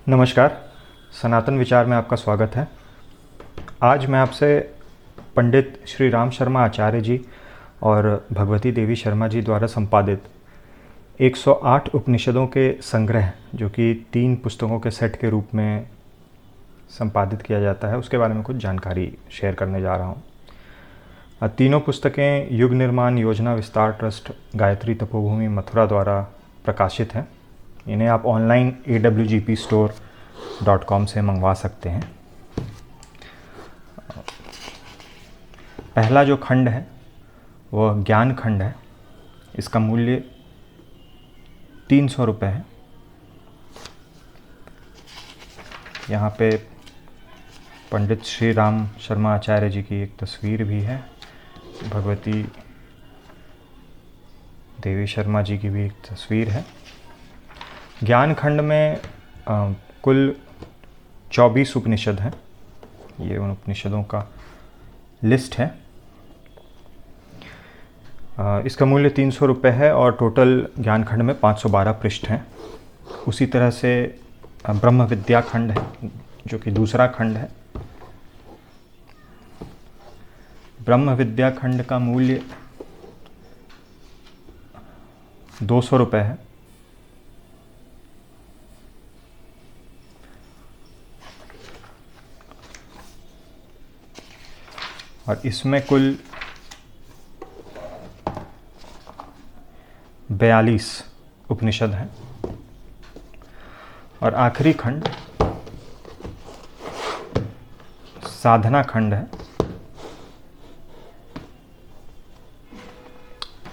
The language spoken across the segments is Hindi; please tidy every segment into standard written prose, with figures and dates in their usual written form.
नमस्कार, सनातन विचार में आपका स्वागत है। आज मैं आपसे पंडित श्री राम शर्मा आचार्य जी और भगवती देवी शर्मा जी द्वारा संपादित 108 उपनिषदों के संग्रह, जो कि 3 पुस्तकों के सेट के रूप में संपादित किया जाता है, उसके बारे में कुछ जानकारी शेयर करने जा रहा हूँ। तीनों पुस्तकें युग निर्माण योजना विस्तार ट्रस्ट गायत्री तपोभूमि मथुरा द्वारा प्रकाशित हैं। इन्हें आप ऑनलाइन awgpstore.com से मंगवा सकते हैं। पहला जो खंड है वह ज्ञान खंड है। इसका मूल्य 300 रुपये है। यहाँ पे पंडित श्री राम शर्मा आचार्य जी की एक तस्वीर भी है। भगवती देवी शर्मा जी की भी एक तस्वीर है। ज्ञान खंड में कुल 24 उपनिषद हैं। ये उन उपनिषदों का लिस्ट है। इसका मूल्य 300 रुपये है और टोटल ज्ञान खंड में 512 पृष्ठ हैं। उसी तरह से ब्रह्म विद्या खंड है, जो कि दूसरा खंड है। ब्रह्म विद्या खंड का मूल्य 200 रुपये है। और इसमें कुल 42 उपनिषद हैं। और आखिरी खंड साधना खंड है,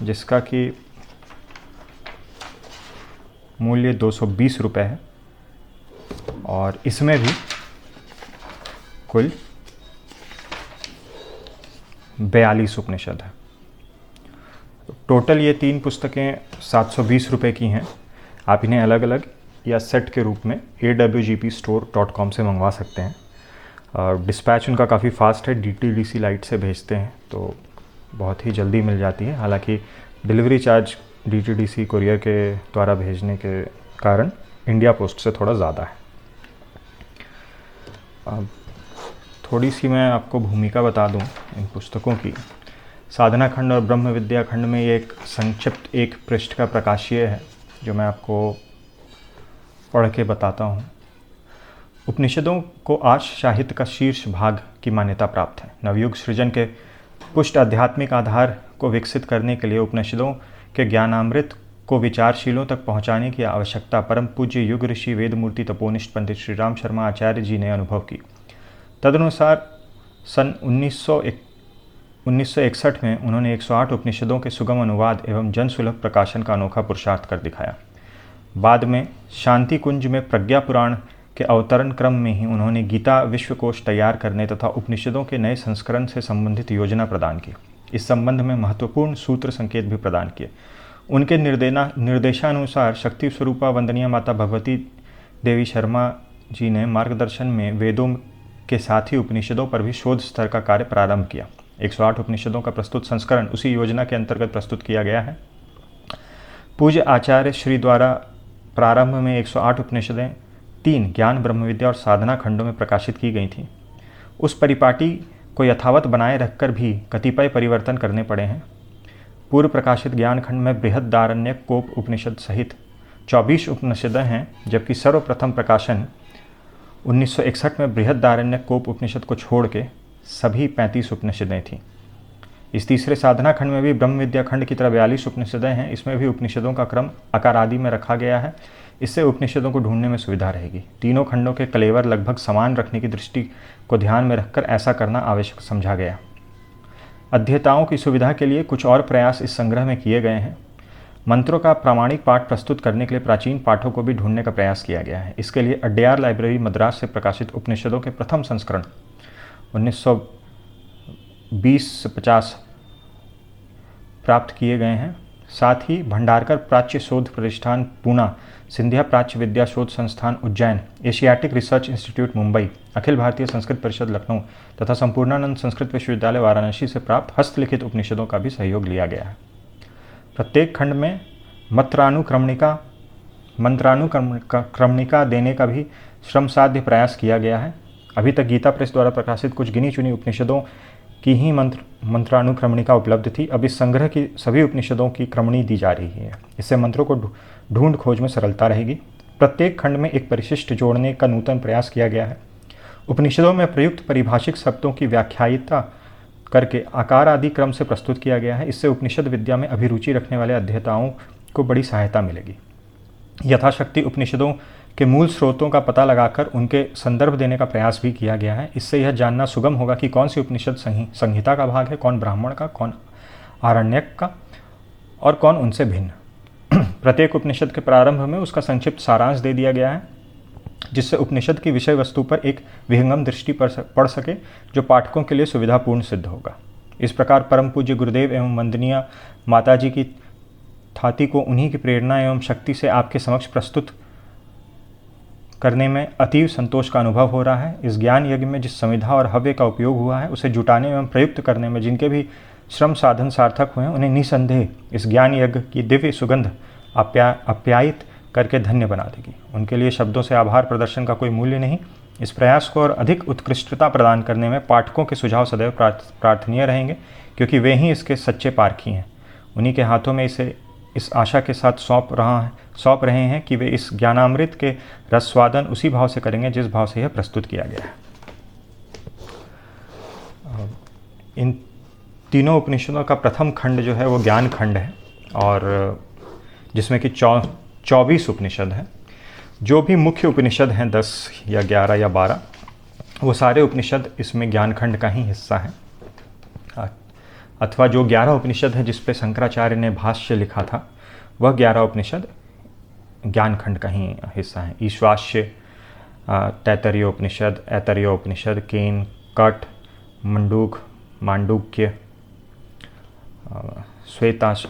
जिसका कि मूल्य 220 रुपये है। और इसमें भी कुल 42 उपनिषद है। टोटल ये 3 पुस्तकें 720 रुपये की हैं। आप इन्हें अलग अलग या सेट के रूप में awgpstore.com से मंगवा सकते हैं। डिस्पैच उनका काफ़ी फास्ट है। DTDC लाइट से भेजते हैं तो बहुत ही जल्दी मिल जाती है। हालांकि डिलीवरी चार्ज DTDC कुरियर के द्वारा भेजने के कारण इंडिया पोस्ट से थोड़ा ज़्यादा है। थोड़ी सी मैं आपको भूमिका बता दूं इन पुस्तकों की। साधना खंड और ब्रह्म विद्या खंड में ये एक संक्षिप्त 1 पृष्ठ का प्रकाशीय है, जो मैं आपको पढ़ के बताता हूँ। उपनिषदों को आज साहित्य का शीर्ष भाग की मान्यता प्राप्त है। नवयुग सृजन के पुष्ट आध्यात्मिक आधार को विकसित करने के लिए उपनिषदों के ज्ञानामृत को विचारशीलों तक पहुँचाने की आवश्यकता परम पूज्य युग ऋषि वेदमूर्ति तपोनिष्ठ पंडित श्री राम शर्मा आचार्य जी ने अनुभव की। तदनुसार सन 1961 में उन्होंने 108 उपनिषदों के सुगम अनुवाद एवं जनसुलभ प्रकाशन का अनोखा पुरुषार्थ कर दिखाया। बाद में शांति कुंज में प्रज्ञा पुराण के अवतरण क्रम में ही उन्होंने गीता विश्वकोश तैयार करने तथा उपनिषदों के नए संस्करण से संबंधित योजना प्रदान की। इस संबंध में महत्वपूर्ण सूत्र संकेत भी प्रदान किए। उनके निर्देशानुसार शक्ति स्वरूपा वंदनीय माता भगवती देवी शर्मा जी ने मार्गदर्शन में वेदों के साथ ही उपनिषदों पर भी शोध स्तर का कार्य प्रारंभ किया। 108 उपनिषदों का प्रस्तुत संस्करण उसी योजना के अंतर्गत प्रस्तुत किया गया है। पूज्य आचार्य श्री द्वारा प्रारंभ में 108 उपनिषदें 3 ज्ञान, ब्रह्म विद्या और साधना खंडों में प्रकाशित की गई थीं। उस परिपाटी को यथावत बनाए रखकर भी कतिपय परिवर्तन करने पड़े हैं। पूर्व प्रकाशित ज्ञान खंड में बृहदारण्यक कोप उपनिषद सहित 24 उपनिषदें हैं, जबकि सर्वप्रथम प्रकाशन 1961 में बृहदारण्यक कोप उपनिषद को छोड़ के सभी 35 उपनिषदें थीं। इस तीसरे साधना खंड में भी ब्रह्म विद्या खंड की तरह 42 उपनिषदें हैं। इसमें भी उपनिषदों का क्रम आकार आदि में रखा गया है। इससे उपनिषदों को ढूंढने में सुविधा रहेगी। तीनों खंडों के कलेवर लगभग समान रखने की दृष्टि को ध्यान में रखकर ऐसा करना आवश्यक समझा गया। अध्येताओं की सुविधा के लिए कुछ और प्रयास इस संग्रह में किए गए हैं। मंत्रों का प्रामाणिक पाठ प्रस्तुत करने के लिए प्राचीन पाठों को भी ढूंढने का प्रयास किया गया है। इसके लिए अड्यार लाइब्रेरी मद्रास से प्रकाशित उपनिषदों के प्रथम संस्करण 1920-50 प्राप्त किए गए हैं। साथ ही भंडारकर प्राच्य शोध प्रतिष्ठान पूना, सिंधिया प्राच्य Vidya Shodh Sansthan Ujjain, Asiatic Research Institute Mumbai, Akhil Bharatiya Sanskrit परिषद लखनऊ तथा संपूर्णानंद संस्कृत विश्वविद्यालय वाराणसी से प्राप्त हस्तलिखित उपनिषदों का भी सहयोग लिया गया है। प्रत्येक खंड में मंत्रानुक्रमणिका मंत्रानुक्रमणिका देने का भी श्रम साध्य प्रयास किया गया है। अभी तक गीता प्रेस द्वारा प्रकाशित कुछ गिनी चुनी उपनिषदों की ही मंत्रानुक्रमणिका उपलब्ध थी। अब इस संग्रह की सभी उपनिषदों की क्रमणी दी जा रही है। इससे मंत्रों को ढूंढ खोज में सरलता रहेगी। प्रत्येक खंड में एक परिशिष्ट जोड़ने का नूतन प्रयास किया गया है। उपनिषदों में प्रयुक्त परिभाषिक शब्दों की व्याख्यायिता करके आकार आदि क्रम से प्रस्तुत किया गया है। इससे उपनिषद विद्या में अभिरुचि रखने वाले अध्येताओं को बड़ी सहायता मिलेगी। यथाशक्ति उपनिषदों के मूल स्रोतों का पता लगाकर उनके संदर्भ देने का प्रयास भी किया गया है। इससे यह जानना सुगम होगा कि कौन सी उपनिषद संहिता का भाग है, कौन ब्राह्मण का, कौन आरण्यक का और कौन उनसे भिन्न। प्रत्येक उपनिषद के प्रारंभ में उसका संक्षिप्त सारांश दे दिया गया है, जिससे उपनिषद की विषय वस्तु पर एक विहंगम दृष्टि पड़ सके, जो पाठकों के लिए सुविधापूर्ण सिद्ध होगा। इस प्रकार परम पूज्य गुरुदेव एवं वंदनीय माताजी की थाती को उन्हीं की प्रेरणा एवं शक्ति से आपके समक्ष प्रस्तुत करने में अतीव संतोष का अनुभव हो रहा है। इस ज्ञान यज्ञ में जिस संविधा और हव्य का उपयोग हुआ है, उसे जुटाने एवं प्रयुक्त करने में जिनके भी श्रम साधन सार्थक हुए हैं, उन्हें निसंदेह इस ज्ञान यज्ञ की दिव्य सुगंध आप्यायित करके धन्य बना देगी। उनके लिए शब्दों से आभार प्रदर्शन का कोई मूल्य नहीं। इस प्रयास को और अधिक उत्कृष्टता प्रदान करने में पाठकों के सुझाव सदैव प्रार्थनीय रहेंगे, क्योंकि वे ही इसके सच्चे पारखी हैं। उन्हीं के हाथों में इसे इस आशा के साथ सौंप रहे हैं कि वे इस ज्ञानामृत के रसस्वादन उसी भाव से करेंगे जिस भाव से यह प्रस्तुत किया गया है। इन तीनों उपनिषदों का प्रथम खंड जो है वो ज्ञान खंड है, और जिसमें कि 24 उपनिषद हैं। जो भी मुख्य उपनिषद हैं 10 या 11 या 12, वो सारे उपनिषद इसमें ज्ञान खंड का ही हिस्सा है। अथवा जो 11 उपनिषद है जिस पे शंकराचार्य ने भाष्य लिखा था, वह 11 उपनिषद ज्ञान खंड का ही हिस्सा है। ईश्वास्य, तैतरीय उपनिषद, ऐतरीय उपनिषद, केन, कट, मंडूक, मांडुक्य,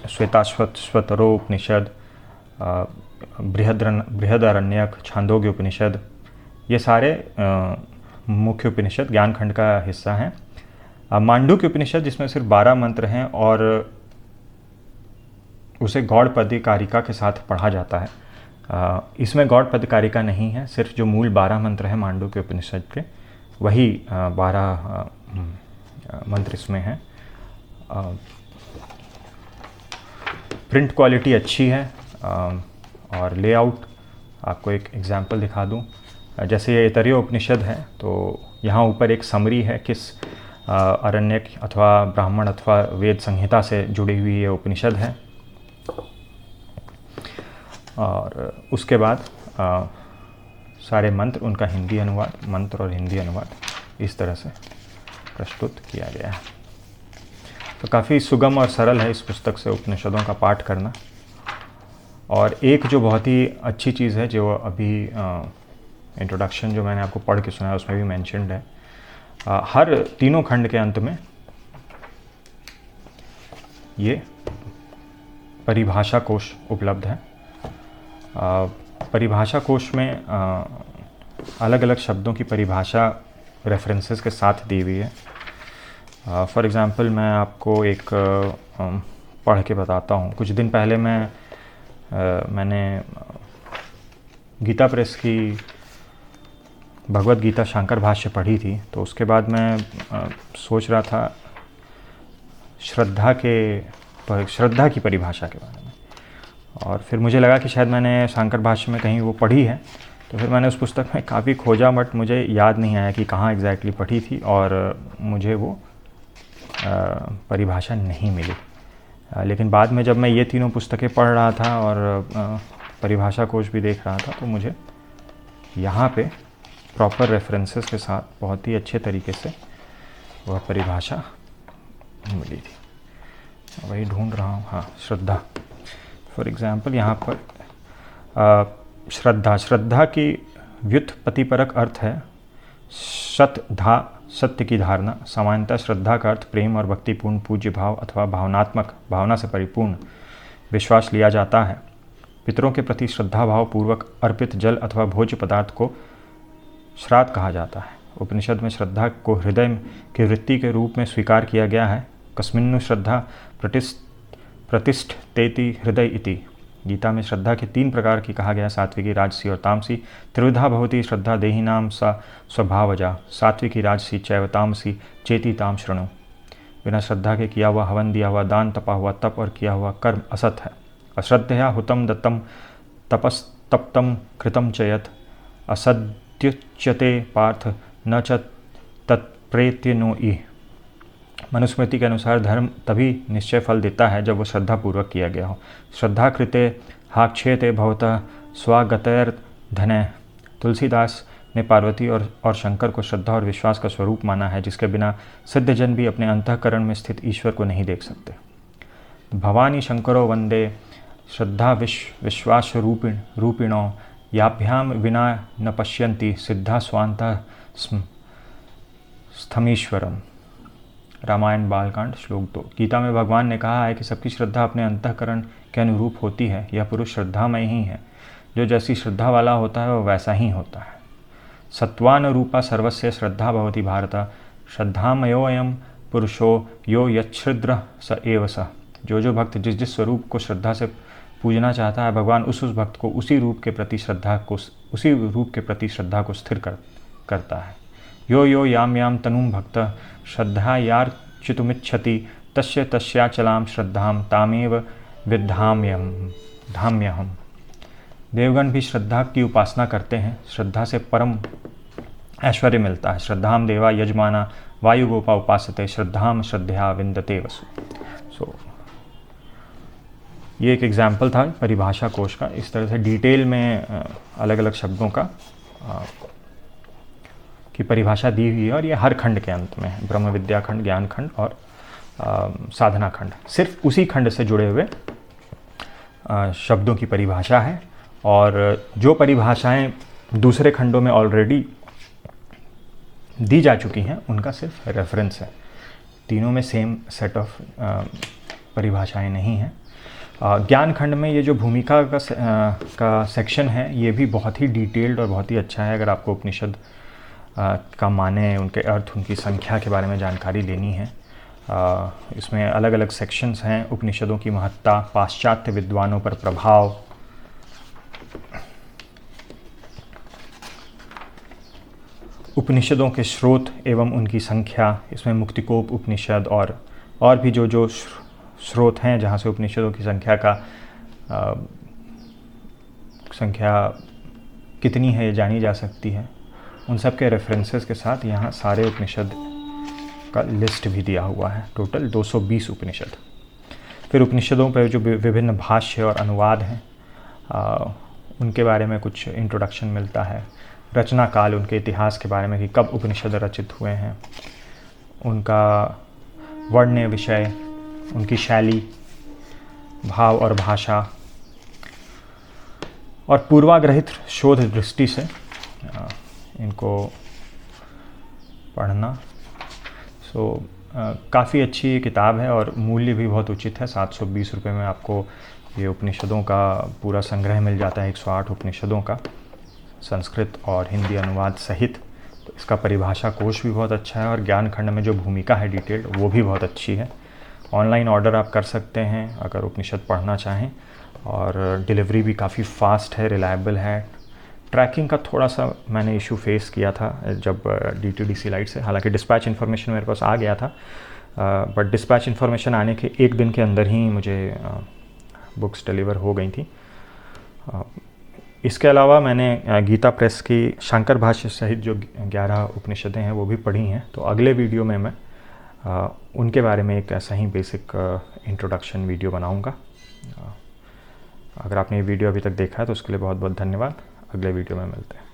श्वेताश्वतरो उपनिषद, बृहदारण्यक, छांदोग्य उपनिषद, ये सारे मुख्य उपनिषद ज्ञान खंड का हिस्सा हैं। मांडुक्य उपनिषद जिसमें सिर्फ 12 मंत्र हैं और उसे गौड़पदिकारिका के साथ पढ़ा जाता है। इसमें गौड़पदिकारिका नहीं है, सिर्फ जो मूल 12 मंत्र हैं मांडुक्य उपनिषद के, वही 12 मंत्र इसमें हैं। प्रिंट क्वालिटी अच्छी है, और लेआउट आपको एक एग्जांपल दिखा दूं। जैसे ये ऐतरेय उपनिषद है, तो यहाँ ऊपर एक समरी है किस अरण्यक अथवा ब्राह्मण अथवा वेद संहिता से जुड़ी हुई ये उपनिषद है। और उसके बाद सारे मंत्र, उनका हिंदी अनुवाद, मंत्र और हिंदी अनुवाद इस तरह से प्रस्तुत किया गया है। तो काफ़ी सुगम और सरल है इस पुस्तक से उपनिषदों का पाठ करना। और एक जो बहुत ही अच्छी चीज़ है, जो अभी इंट्रोडक्शन जो मैंने आपको पढ़ के सुनाया उसमें भी मेंशन्ड है, हर तीनों खंड के अंत में ये परिभाषा कोश उपलब्ध है। परिभाषा कोश में अलग अलग शब्दों की परिभाषा रेफरेंसेस के साथ दी हुई है। फॉर एग्ज़ाम्पल मैं आपको एक पढ़ के बताता हूँ। कुछ दिन पहले मैंने गीता प्रेस की भगवद गीता शंकर भाष्य पढ़ी थी, तो उसके बाद मैं सोच रहा था श्रद्धा की परिभाषा के बारे में, और फिर मुझे लगा कि शायद मैंने शंकर भाष्य में कहीं वो पढ़ी है। तो फिर मैंने उस पुस्तक में काफ़ी खोजा, बट मुझे याद नहीं आया कि कहाँ एग्जैक्टली पढ़ी थी, और मुझे वो परिभाषा नहीं मिली। लेकिन बाद में जब मैं ये तीनों पुस्तकें पढ़ रहा था और परिभाषा कोश भी देख रहा था, तो मुझे यहाँ पे प्रॉपर रेफरेंसेस के साथ बहुत ही अच्छे तरीके से वह परिभाषा मिली थी। वही ढूंढ रहा हूँ। हाँ, श्रद्धा। फॉर एग्ज़ाम्पल यहाँ पर श्रद्धा की व्युत्पत्तिपरक अर्थ है सत्य की धारणा। सामान्यतः श्रद्धा का अर्थ प्रेम और भक्तिपूर्ण पूज्य भाव अथवा भावना से परिपूर्ण विश्वास लिया जाता है। पितरों के प्रति श्रद्धा भाव पूर्वक अर्पित जल अथवा भोज्य पदार्थ को श्राद्ध कहा जाता है। उपनिषद में श्रद्धा को हृदय की वृत्ति के रूप में स्वीकार किया गया है। कस्मिन्नु श्रद्धा प्रतिष्ठेति हृदय इति। गीता में श्रद्धा के 3 प्रकार की कहा गया, सात्विकी, राजसी और तामसी। त्रिविधा भवती श्रद्धा देहिनाम सा स्वभावजा, सात्विकी, राजसी चैव तामसी चेति ताम शृणु। बिना श्रद्धा के किया हुआ हवन, दिया हुआ दान, तपा हुआ तप और किया हुआ कर्म असत है। अश्रद्धया हुतम दत्तम तपस्तप्तम कृतम च यत् असद्युच्यते पार्थ न च तत्प्रेत्य नो इ। मनुस्मृति के अनुसार धर्म तभी निश्चय फल देता है जब वो श्रद्धापूर्वक किया गया हो। श्रद्धा कृते हाक्षेते भवतः स्वागतैर्धनः। तुलसीदास ने पार्वती और शंकर को श्रद्धा और विश्वास का स्वरूप माना है, जिसके बिना सिद्धजन भी अपने अंतःकरण में स्थित ईश्वर को नहीं देख सकते। भवानी शंकरो वंदे श्रद्धा विश्वास रूपिणो, याभ्याम विना न पश्यन्ति सिद्धा स्वांतः स्थमीश्वरम। रामायण बालकांड श्लोक 2। गीता में भगवान ने कहा है कि सबकी श्रद्धा अपने अंतःकरण के अनुरूप होती है। यह पुरुष श्रद्धामय ही है। जो जैसी श्रद्धा वाला होता है वह वैसा ही होता है। सत्वान रूपा सर्वस्य श्रद्धा भवति भारत, श्रद्धामयोऽयं पुरुषो यो यच्छ्रद्र स एव स। जो भक्त जिस स्वरूप को श्रद्धा से पूजना चाहता है, भगवान उस भक्त को उसी रूप के प्रति श्रद्धा को स्थिर करता है। यो याम तनुम भक्त श्रद्धायार्चितुमिच्छति तस्य तस्याचलां श्रद्धां तामेव विद्धाम्यहम्। देवगण भी श्रद्धा की उपासना करते हैं। श्रद्धा से परम ऐश्वर्य मिलता है। श्रद्धाम देवा यजमाना वायुगोपा उपासते, श्रद्धाम श्रद्धया विन्दते वसु। ये एक एग्जाम्पल था परिभाषा कोश का। इस तरह से डिटेल में अलग अलग शब्दों का की परिभाषा दी हुई है, और ये हर खंड के अंत में है। ब्रह्म विद्या खंड, ज्ञान खंड और साधना खंड, सिर्फ उसी खंड से जुड़े हुए शब्दों की परिभाषा है। और जो परिभाषाएं दूसरे खंडों में ऑलरेडी दी जा चुकी हैं उनका सिर्फ रेफरेंस है। तीनों में सेम सेट ऑफ परिभाषाएं नहीं हैं। ज्ञान खंड में ये जो भूमिका का सेक्शन है ये भी बहुत ही डिटेल्ड और बहुत ही अच्छा है। अगर आपको उपनिषद का माने, उनके अर्थ, उनकी संख्या के बारे में जानकारी लेनी है, इसमें अलग अलग सेक्शंस हैं। उपनिषदों की महत्ता, पाश्चात्य विद्वानों पर प्रभाव, उपनिषदों के स्रोत एवं उनकी संख्या, इसमें मुक्तिकोप उपनिषद और भी जो स्रोत हैं जहाँ से उपनिषदों की संख्या कितनी है ये जानी जा सकती है, उन सब के रेफरेंसेस के साथ यहाँ सारे उपनिषद का लिस्ट भी दिया हुआ है। टोटल 220 उपनिषद। फिर उपनिषदों पर जो विभिन्न भाष्य और अनुवाद हैं उनके बारे में कुछ इंट्रोडक्शन मिलता है। रचना काल, उनके इतिहास के बारे में कि कब उपनिषद रचित हुए हैं, उनका वर्ण्य विषय, उनकी शैली, भाव और भाषा, और पूर्वाग्रहित शोध दृष्टि से इनको पढ़ना। काफ़ी अच्छी किताब है और मूल्य भी बहुत उचित है। 720 रुपये में आपको ये उपनिषदों का पूरा संग्रह मिल जाता है, 108 उपनिषदों का, संस्कृत और हिंदी अनुवाद सहित। तो इसका परिभाषा कोश भी बहुत अच्छा है और ज्ञान खंड में जो भूमिका है डिटेल्ड वो भी बहुत अच्छी है। ऑनलाइन ऑर्डर आप कर सकते हैं अगर उपनिषद पढ़ना चाहें, और डिलीवरी भी काफ़ी फास्ट है, रिलायबल है। ट्रैकिंग का थोड़ा सा मैंने इशू फेस किया था जब DTDC लाइट से, हालांकि डिस्पैच इन्फॉर्मेशन मेरे पास आ गया था, बट डिस्पैच इन्फॉर्मेशन आने के 1 दिन के अंदर ही मुझे बुक्स डिलीवर हो गई थी। इसके अलावा मैंने गीता प्रेस की शंकर भाष्य सहित जो 11 उपनिषदें हैं वो भी पढ़ी हैं। तो अगले वीडियो में मैं उनके बारे में एक ऐसा ही बेसिक इंट्रोडक्शन वीडियो बनाऊंगा। अगर आपने ये वीडियो अभी तक देखा है तो उसके लिए बहुत बहुत धन्यवाद। अगले वीडियो में मिलते हैं।